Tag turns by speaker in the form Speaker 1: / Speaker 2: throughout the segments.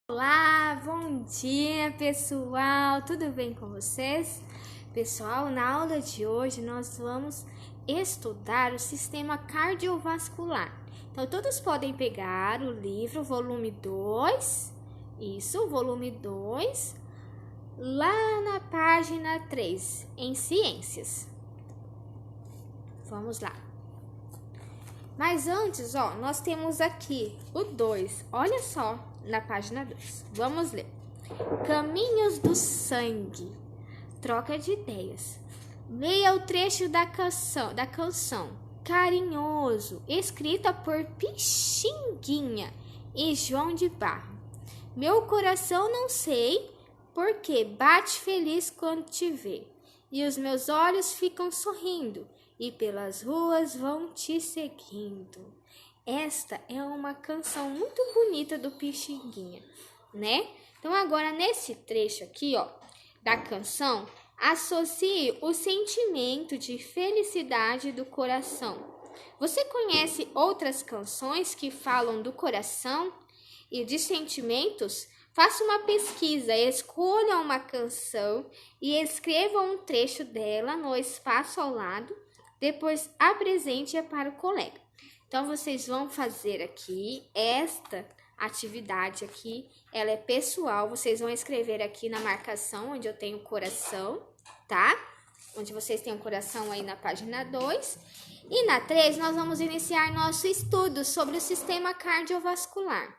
Speaker 1: Olá, bom dia pessoal, tudo bem com vocês? Pessoal, na aula de hoje nós vamos estudar o sistema cardiovascular. Então, todos podem pegar o livro, volume 2, volume 2, lá na página 3, em Ciências. Vamos lá. Mas antes, nós temos aqui o 2, olha só. Na página 2. Vamos ler. Caminhos do sangue. Troca de ideias. Leia o trecho da canção Carinhoso, escrita por Pixinguinha e João de Barro. Meu coração não sei porque bate feliz quando te vê, e os meus olhos ficam sorrindo, e pelas ruas vão te seguindo. Esta é uma canção muito bonita do Pixinguinha, né? Então, agora, nesse trecho aqui, da canção, associe o sentimento de felicidade do coração. Você conhece outras canções que falam do coração e de sentimentos? Faça uma pesquisa, escolha uma canção e escreva um trecho dela no espaço ao lado, depois apresente-a para o colega. Então, vocês vão fazer aqui esta atividade aqui, ela é pessoal, vocês vão escrever aqui na marcação onde eu tenho o coração, tá? Onde vocês têm o coração aí na página 2. E na 3, nós vamos iniciar nosso estudo sobre o sistema cardiovascular.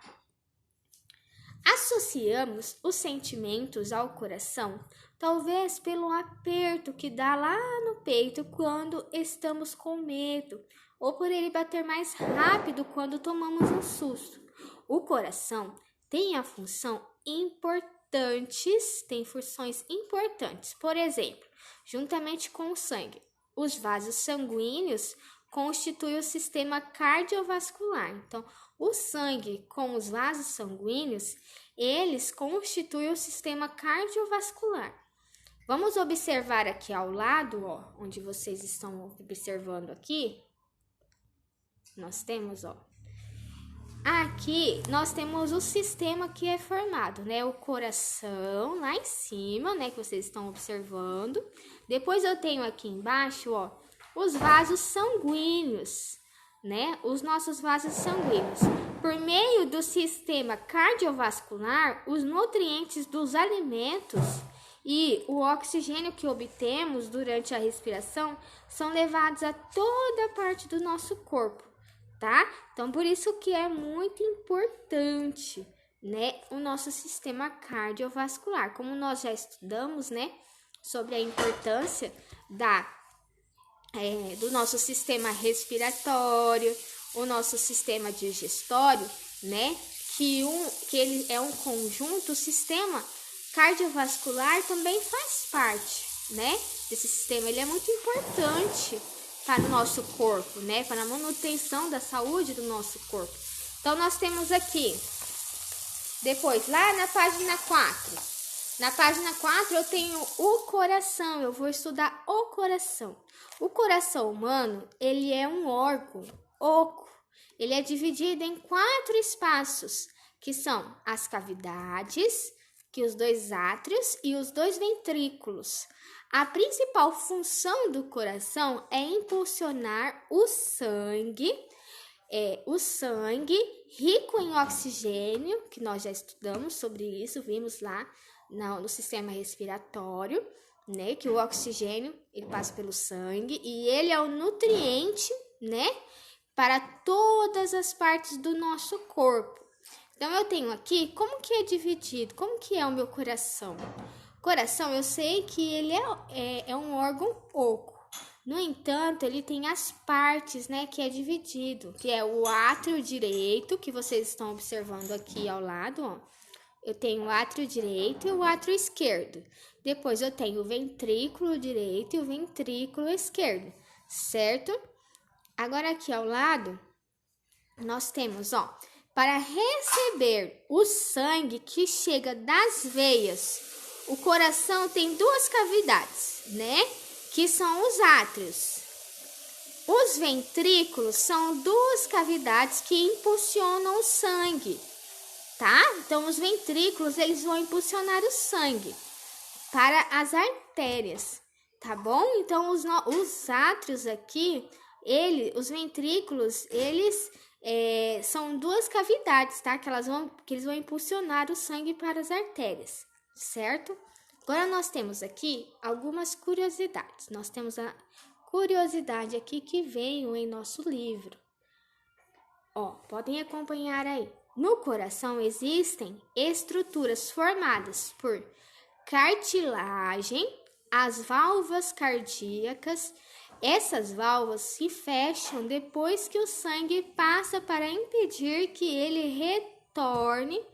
Speaker 1: Associamos os sentimentos ao coração, talvez pelo aperto que dá lá no peito quando estamos com medo, ou por ele bater mais rápido quando tomamos um susto. O coração tem funções importantes. Por exemplo, juntamente com o sangue, os vasos sanguíneos constituem o sistema cardiovascular. Então, o sangue com os vasos sanguíneos, eles constituem o sistema cardiovascular. Vamos observar aqui ao lado, onde vocês estão observando aqui. Aqui nós temos o sistema que é formado, né? O coração lá em cima, né? Que vocês estão observando. Depois eu tenho aqui embaixo, os vasos sanguíneos, né? Os nossos vasos sanguíneos. Por meio do sistema cardiovascular, os nutrientes dos alimentos e o oxigênio que obtemos durante a respiração são levados a toda parte do nosso corpo. Tá? Então, por isso que é muito importante, né, o nosso sistema cardiovascular. Como nós já estudamos, né, sobre a importância do nosso sistema respiratório, o nosso sistema digestório, né, que ele é um conjunto, o sistema cardiovascular também faz parte, né, desse sistema. Ele é muito importante para o nosso corpo, né? Para a manutenção da saúde do nosso corpo. Então, nós temos aqui, depois, lá na página 4. Na página 4, eu tenho o coração. Eu vou estudar o coração. O coração humano, ele é um órgão oco. Ele é dividido em 4 espaços, que são as cavidades, que os 2 átrios e os 2 ventrículos. A principal função do coração é impulsionar o sangue rico em oxigênio, que nós já estudamos sobre isso, vimos lá no sistema respiratório, né, que o oxigênio ele passa pelo sangue e ele é o nutriente, né, para todas as partes do nosso corpo. Então, eu tenho aqui, como que é dividido, como que é o meu coração? Coração, eu sei que ele é um órgão oco. No entanto, ele tem as partes, né, que é dividido, que é o átrio direito, que vocês estão observando aqui ao lado, Eu tenho o átrio direito e o átrio esquerdo. Depois, eu tenho o ventrículo direito e o ventrículo esquerdo, certo? Agora, aqui ao lado, nós temos, para receber o sangue que chega das veias, o coração tem 2 cavidades, né? Que são os átrios. Os ventrículos são 2 cavidades que impulsionam o sangue. tá? Então, os ventrículos, eles vão impulsionar o sangue para as artérias, tá bom? Então, os átrios aqui, os ventrículos, eles são duas cavidades, tá? Que eles vão impulsionar o sangue para as artérias, certo? Agora, nós temos aqui algumas curiosidades. Nós temos a curiosidade aqui que veio em nosso livro. Ó, podem acompanhar aí. No coração existem estruturas formadas por cartilagem, as válvulas cardíacas. Essas válvulas se fecham depois que o sangue passa para impedir que ele retorne,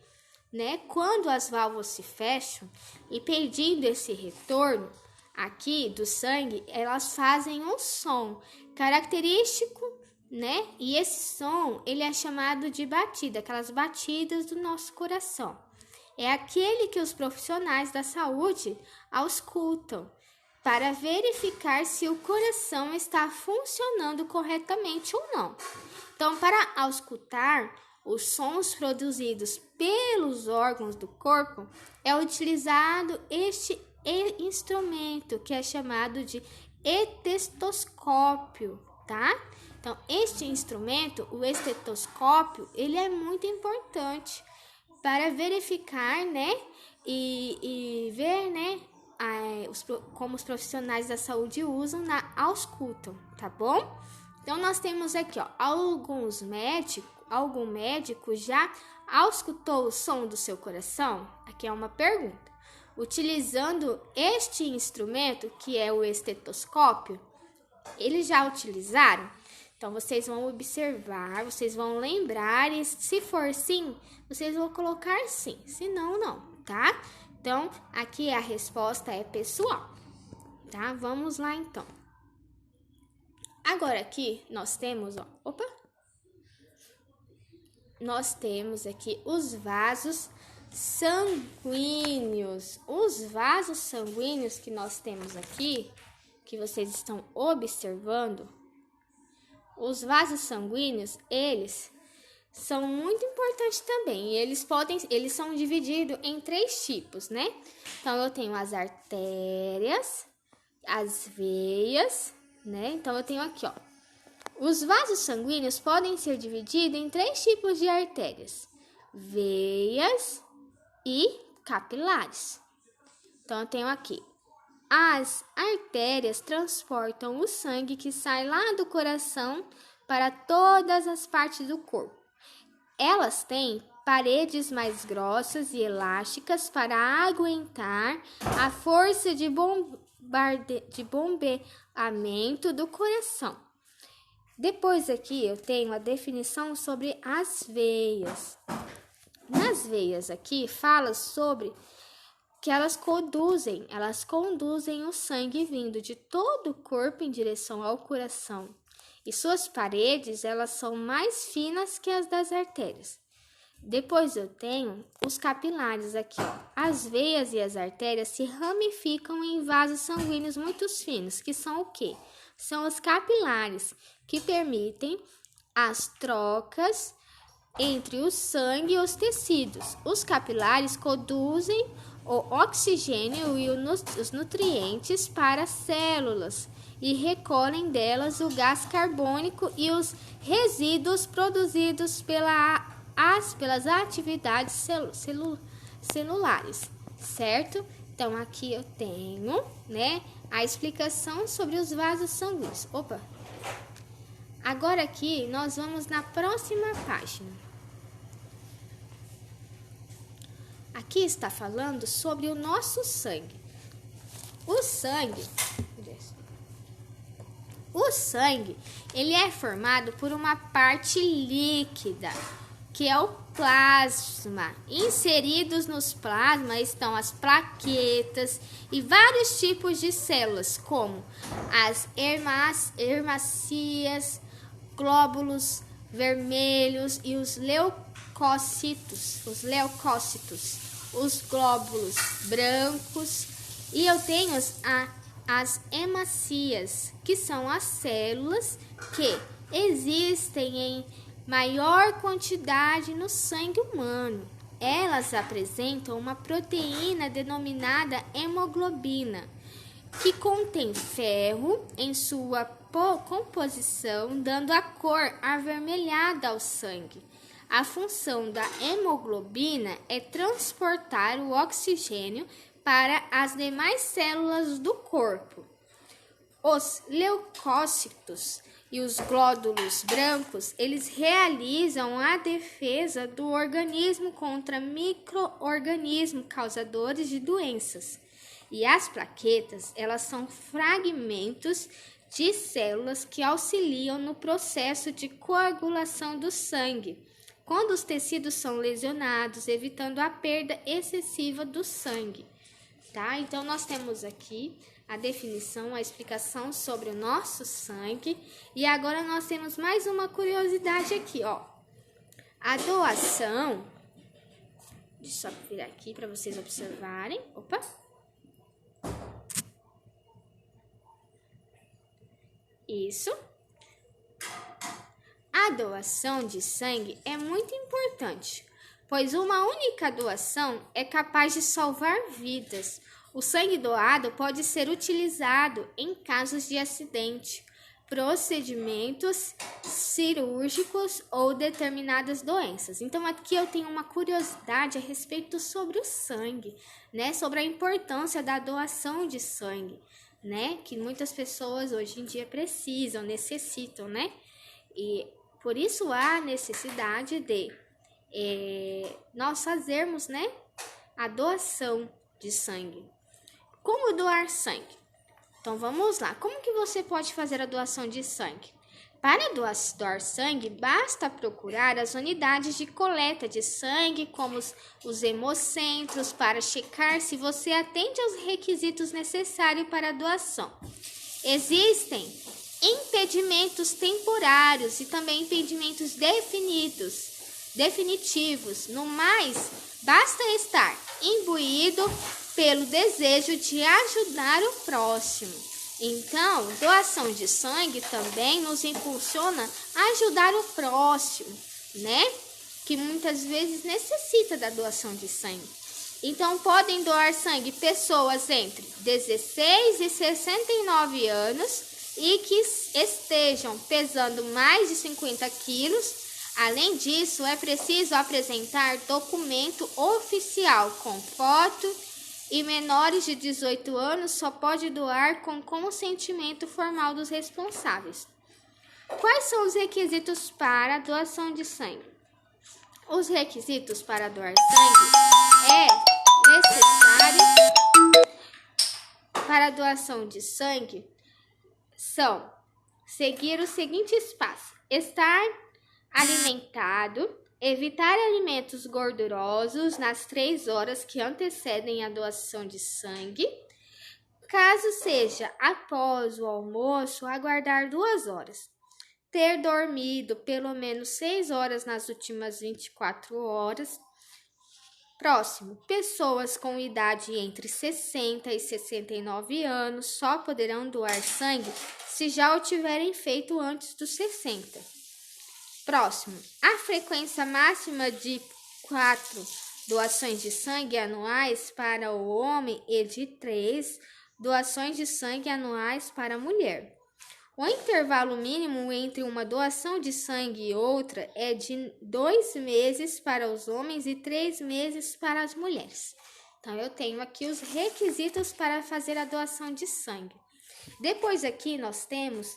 Speaker 1: né? Quando as válvulas se fecham, impedindo esse retorno aqui do sangue, elas fazem um som característico, né? E esse som, ele é chamado de batida, aquelas batidas do nosso coração. É aquele que os profissionais da saúde auscultam para verificar se o coração está funcionando corretamente ou não. Então, para auscultar os sons produzidos pelos órgãos do corpo, é utilizado este instrumento que é chamado de estetoscópio, tá? Então, este instrumento, o estetoscópio, ele é muito importante para verificar, né, e ver, né, como os profissionais da saúde usam na auscultam, tá bom? Então, nós temos aqui, ó, algum médico já auscultou o som do seu coração? Aqui é uma pergunta. Utilizando este instrumento, que é o estetoscópio, eles já utilizaram? Então, vocês vão observar, vocês vão lembrar e se for sim, vocês vão colocar sim, se não, não, tá? Então, aqui a resposta é pessoal, tá? Vamos lá, então. Agora aqui nós temos, ó, nós temos aqui os vasos sanguíneos. Os vasos sanguíneos que nós temos aqui, que vocês estão observando, os vasos sanguíneos, eles são muito importantes também. Eles são divididos em 3 tipos, né? Então, eu tenho as artérias, as veias, né? Então, eu tenho aqui, ó. Os vasos sanguíneos podem ser divididos em 3 tipos de artérias: veias e capilares. Então, eu tenho aqui. As artérias transportam o sangue que sai lá do coração para todas as partes do corpo. Elas têm paredes mais grossas e elásticas para aguentar a força de bombeamento do coração. Depois aqui eu tenho a definição sobre as veias. Nas veias aqui fala sobre que elas conduzem o sangue vindo de todo o corpo em direção ao coração. E suas paredes, elas são mais finas que as das artérias. Depois eu tenho os capilares aqui, ó. As veias e as artérias se ramificam em vasos sanguíneos muito finos, que são o quê? São os capilares, que permitem as trocas entre o sangue e os tecidos. Os capilares conduzem o oxigênio e os nutrientes para as células e recolhem delas o gás carbônico e os resíduos produzidos pelas atividades celulares, certo? Então, aqui eu tenho, né, a explicação sobre os vasos sanguíneos. Agora aqui nós vamos na próxima página. Aqui está falando sobre o nosso sangue. O sangue, ele é formado por uma parte líquida, que é o plasma. Inseridos nos plasmas estão as plaquetas e vários tipos de células, como as hemácias, glóbulos vermelhos e os leucócitos, os glóbulos brancos. E eu tenho as hemácias, que são as células que existem em maior quantidade no sangue humano. Elas apresentam uma proteína denominada hemoglobina, que contém ferro em sua composição, dando a cor avermelhada ao sangue. A função da hemoglobina é transportar o oxigênio para as demais células do corpo. Os leucócitos e os glóbulos brancos, eles realizam a defesa do organismo contra micro-organismos causadores de doenças. E as plaquetas, elas são fragmentos de células que auxiliam no processo de coagulação do sangue, quando os tecidos são lesionados, evitando a perda excessiva do sangue. Tá? Então, nós temos aqui a definição, a explicação sobre o nosso sangue. E agora nós temos mais uma curiosidade aqui, ó. A doação, deixa eu só virar aqui para vocês observarem. Opa! Isso. A doação de sangue é muito importante, pois uma única doação é capaz de salvar vidas. O sangue doado pode ser utilizado em casos de acidente, procedimentos cirúrgicos ou determinadas doenças. Então, aqui eu tenho uma curiosidade a respeito sobre o sangue, né? Sobre a importância da doação de sangue, né? Que muitas pessoas hoje em dia precisam, necessitam, né? E por isso há necessidade de nós fazermos, né? A doação de sangue. Como doar sangue? Então, vamos lá. Como que você pode fazer a doação de sangue? Para doar sangue, basta procurar as unidades de coleta de sangue, como os hemocentros, para checar se você atende aos requisitos necessários para a doação. Existem impedimentos temporários e também impedimentos definitivos. No mais, basta estar imbuído pelo desejo de ajudar o próximo. Então, doação de sangue também nos impulsiona a ajudar o próximo, né? Que muitas vezes necessita da doação de sangue. Então, podem doar sangue pessoas entre 16 e 69 anos e que estejam pesando mais de 50 quilos. Além disso, é preciso apresentar documento oficial com foto, e menores de 18 anos só pode doar com consentimento formal dos responsáveis. Quais são os requisitos para a doação de sangue? Os requisitos para doar sangue é necessário para a doação de sangue são seguir os seguintes passos: estar alimentado, evitar alimentos gordurosos nas 3 horas que antecedem a doação de sangue. Caso seja após o almoço, aguardar 2 horas. Ter dormido pelo menos 6 horas nas últimas 24 horas. Próximo, pessoas com idade entre 60 e 69 anos só poderão doar sangue se já o tiverem feito antes dos 60. Próximo, a frequência máxima de 4 doações de sangue anuais para o homem e de 3 doações de sangue anuais para a mulher. O intervalo mínimo entre uma doação de sangue e outra é de 2 meses para os homens e 3 meses para as mulheres. Então, eu tenho aqui os requisitos para fazer a doação de sangue. Depois aqui nós temos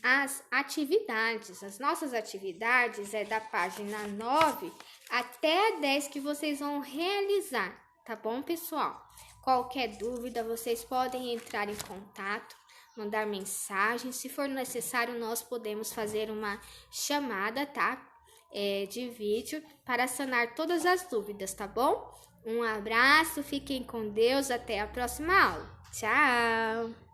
Speaker 1: as atividades. As nossas atividades é da página 9 até a 10 que vocês vão realizar, tá bom, pessoal? Qualquer dúvida, vocês podem entrar em contato, mandar mensagem. Se for necessário, nós podemos fazer uma chamada, tá? De vídeo para sanar todas as dúvidas, tá bom? Um abraço, fiquem com Deus, até a próxima aula. Tchau!